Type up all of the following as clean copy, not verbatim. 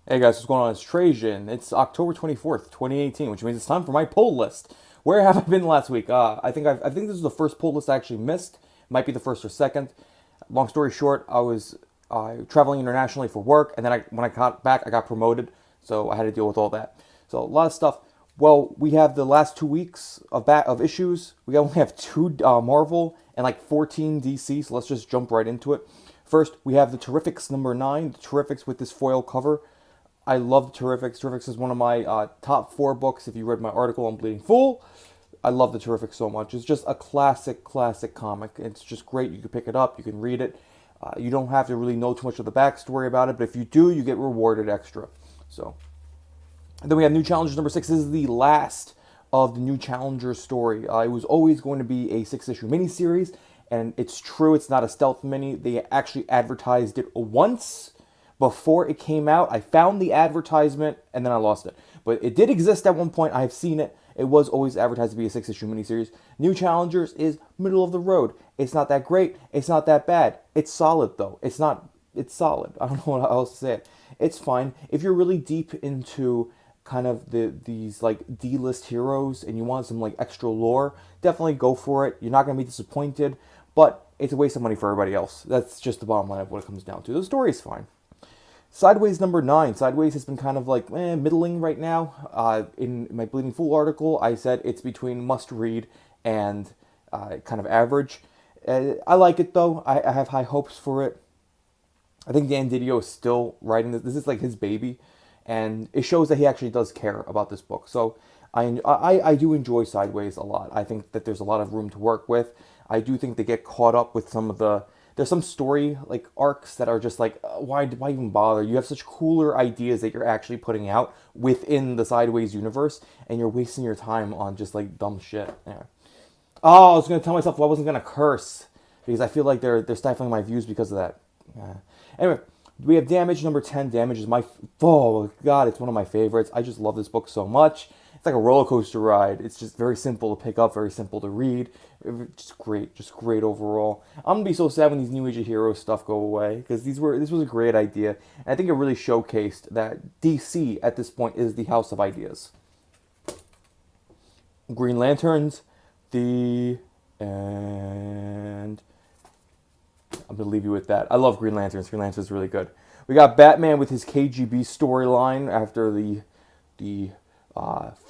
Hey guys, what's going on? It's Trajan. It's October 24th, 2018, which means it's time for my poll list. Where have I been last week? I think this is the first poll list I actually missed. Might be the first or second. Long story short, I was traveling internationally for work, and then when I got back, I got promoted, so I had to deal with all that. So a lot of stuff. Well, we have the last 2 weeks of issues. We only have two Marvel and like 14 DC, so let's just jump right into it. First, we have the Terrifics #9, the Terrifics with this foil cover. I love the Terrifics. Terrifics is one of my top four books. If you read my article on Bleeding Fool, I love the Terrifics so much. It's just a classic comic. It's just great. You can pick it up, you can read it. You don't have to really know too much of the backstory about it, but if you do, you get rewarded extra. So, and then we have New Challengers #6. This is the last of the New Challengers story. It was always going to be a 6-issue miniseries, and it's true, it's not a stealth mini. They actually advertised it once before it came out. I found the advertisement and then I lost it. But it did exist at one point. I have seen it. It was always advertised to be a 6-issue miniseries. New Challengers is middle of the road. It's not that great. It's not that bad. It's solid though. It's solid. I don't know what else to say it. It's fine. If you're really deep into kind of these like D-list heroes and you want some like extra lore, definitely go for it. You're not going to be disappointed, but it's a waste of money for everybody else. That's just the bottom line of what it comes down to. The story is fine. Sideways #9. Sideways has been kind of like middling right now. In my Bleeding Fool article, I said it's between must read and kind of average. I like it though. I have high hopes for it. I think Dan Didio is still writing this. This is like his baby, and it shows that he actually does care about this book. So I do enjoy Sideways a lot. I think that there's a lot of room to work with. I do think they get caught up with some of the there's some story like arcs that are just like why even bother? You have such cooler ideas that you're actually putting out within the Sideways universe, and you're wasting your time on just like dumb shit. Yeah. Oh, I was gonna tell myself I wasn't gonna curse because I feel like they're stifling my views because of that. Yeah. Anyway, we have Damage #10. Damage is oh god, it's one of my favorites. I just love this book so much. It's like a roller coaster ride. It's just very simple to pick up, very simple to read. Just great overall. I'm gonna be so sad when these New Age of Heroes stuff go away because this was a great idea, and I think it really showcased that DC at this point is the house of ideas. Green Lanterns, the and I'm gonna leave you with that. I love Green Lanterns. Green Lanterns is really good. We got Batman with his KGB storyline after the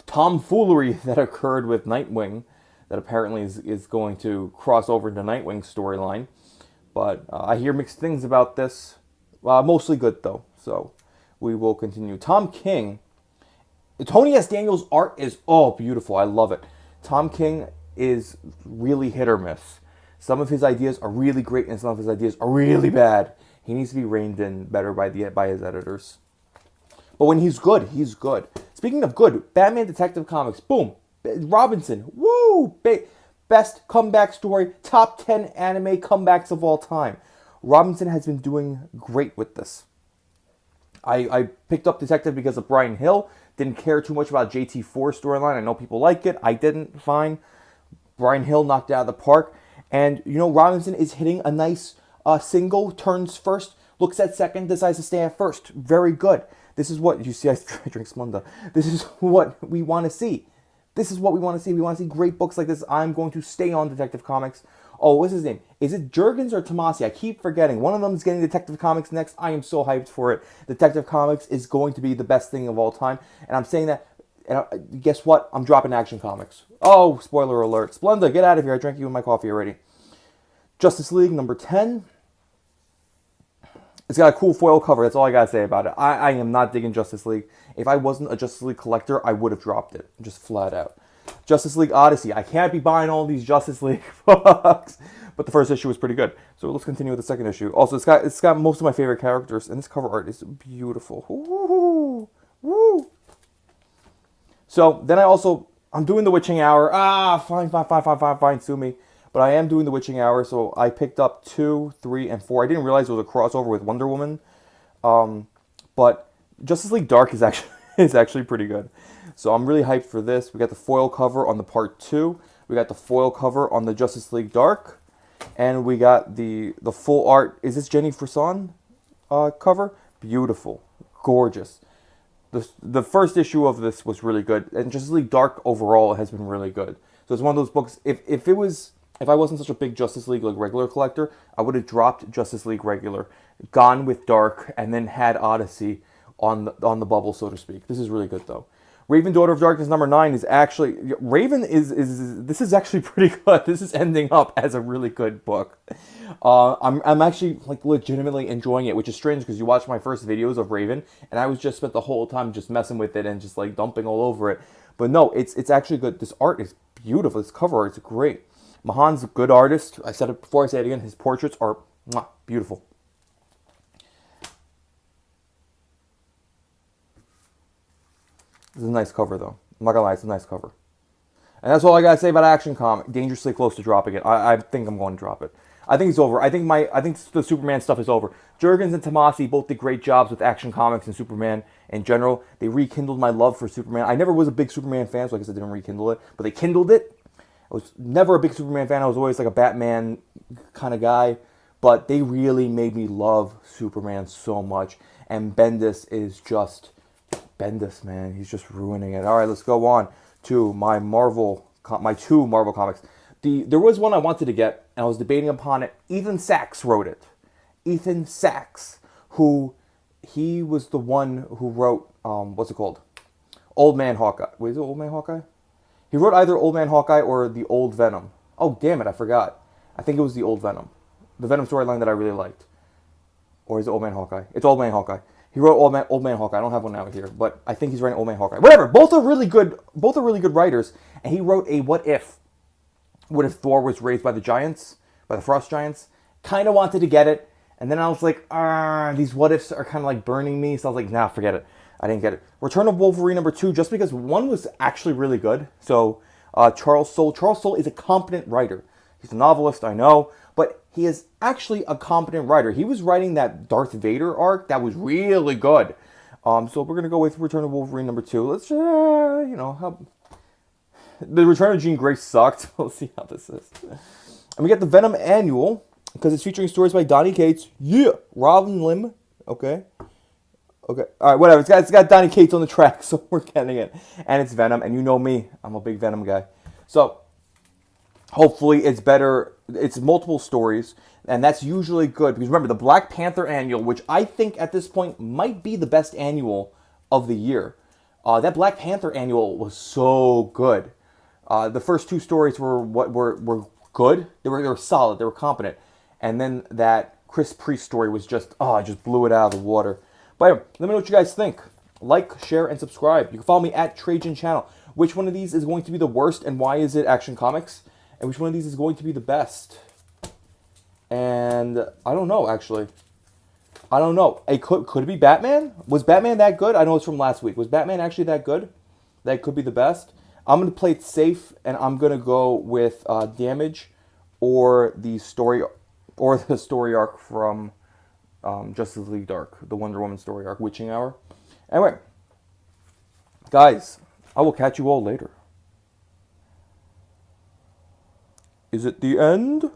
tomfoolery that occurred with Nightwing, that apparently is going to cross over into Nightwing's storyline. But I hear mixed things about this. Mostly good though. So we will continue. Tom King. Tony S. Daniels' art is beautiful. I love it. Tom King is really hit or miss. Some of his ideas are really great, and some of his ideas are really bad. He needs to be reined in better by his editors. But when he's good, he's good. Speaking of good, Batman Detective Comics, boom, Robinson, woo, best comeback story, top 10 anime comebacks of all time. Robinson has been doing great with this. I picked up Detective because of Brian Hill. Didn't care too much about JT4 storyline. I know people like it. I didn't. Fine. Brian Hill knocked it out of the park. And, Robinson is hitting a nice single, turns first, looks at second, decides to stay at first. Very good. This is what, you see, I drink Splenda. This is what we want to see. This is what we want to see. We want to see great books like this. I'm going to stay on Detective Comics. Oh, what's his name? Is it Jurgens or Tomasi? I keep forgetting. One of them is getting Detective Comics next. I am so hyped for it. Detective Comics is going to be the best thing of all time. And I'm saying that, and guess what? I'm dropping Action Comics. Oh, spoiler alert. Splenda, get out of here. I drank you in my coffee already. Justice League #10. It's got a cool foil cover. That's all I gotta say about it. I am not digging Justice League. If I wasn't a Justice League collector, I would have dropped it. Just flat out. Justice League Odyssey. I can't be buying all these Justice League books. But the first issue was pretty good. So let's continue with the second issue. Also, it's got most of my favorite characters, and this cover art is beautiful. Woo! Woo! So then I'm doing the Witching Hour. Fine, sue me. But I am doing the Witching Hour, so I picked up 2, 3, and 4. I didn't realize there was a crossover with Wonder Woman. But Justice League Dark is actually pretty good. So I'm really hyped for this. We got the foil cover on the part 2. We got the foil cover on the Justice League Dark. And we got the full art. Is this Jenny Frison cover? Beautiful. gorgeous. The first issue of this was really good, and Justice League Dark overall has been really good. So it's one of those books. If I wasn't such a big Justice League like regular collector, I would have dropped Justice League regular, gone with Dark, and then had Odyssey on the bubble, so to speak. This is really good though. Raven, Daughter of Darkness #9 is actually Raven is this is actually pretty good. This is ending up as a really good book. I'm actually like legitimately enjoying it, which is strange because you watch my first videos of Raven and I was just spent the whole time just messing with it and just like dumping all over it. But no, it's actually good. This art is beautiful. This cover art is great. Mahan's a good artist. I said it before, I say it again. His portraits are beautiful. This is a nice cover, though. I'm not gonna lie, it's a nice cover. And that's all I gotta say about Action Comic. Dangerously close to dropping it. I think I'm going to drop it. I think it's over. I think the Superman stuff is over. Jurgens and Tomasi both did great jobs with Action Comics and Superman in general. They rekindled my love for Superman. I never was a big Superman fan, so I guess I didn't rekindle it. But they kindled it. I was never a big Superman fan. I was always like a Batman kind of guy. But they really made me love Superman so much. And Bendis is just Bendis, man. He's just ruining it. All right, let's go on to my two Marvel comics. There was one I wanted to get, and I was debating upon it. Ethan Sachs wrote it. Ethan Sachs, he was the one who wrote, what's it called? Old Man Hawkeye. Wait, is it Old Man Hawkeye? He wrote either Old Man Hawkeye or the Old Venom. Oh, damn it, I forgot. I think it was the Old Venom. The Venom storyline that I really liked. Or is it Old Man Hawkeye? It's Old Man Hawkeye. He wrote Old Man Hawkeye. I don't have one out here, but I think he's writing Old Man Hawkeye. Whatever. Both are really good writers. And he wrote a What If Thor was raised by the giants, by the frost giants. Kind of wanted to get it, and then I was like, these what ifs are kind of like burning me. So I was like, nah, forget it. I didn't get it. Return of Wolverine #2, just because one was actually really good. So Charles Soule is a competent writer. He's a novelist, I know, but he is actually a competent writer. He was writing that Darth Vader arc that was really good. So we're gonna go with Return of Wolverine #2. Let's the Return of Jean Grey sucked. We'll see how this is. And we get the Venom Annual, because it's featuring stories by Donny Cates. Yeah! Robin Lim. Okay. Alright, whatever. It's got Donny Cates on the track, so we're getting it. And it's Venom, and you know me. I'm a big Venom guy. So, hopefully it's better. It's multiple stories, and that's usually good. Because remember, the Black Panther Annual, which I think at this point might be the best annual of the year. That Black Panther Annual was so good. The first two stories were good. They were solid. They were competent. And then that Chris Priest story was just, I just blew it out of the water. But anyway, let me know what you guys think. Like, share, and subscribe. You can follow me at Trajan Channel. Which one of these is going to be the worst, and why is it Action Comics? And which one of these is going to be the best? And I don't know, actually. I don't know. Could it be Batman? Was Batman that good? I know it's from last week. Was Batman actually that good? That could be the best? I'm going to play it safe, and I'm going to go with Damage or the story arc from Justice League Dark, the Wonder Woman story arc, Witching Hour. Anyway, guys, I will catch you all later. Is it the end?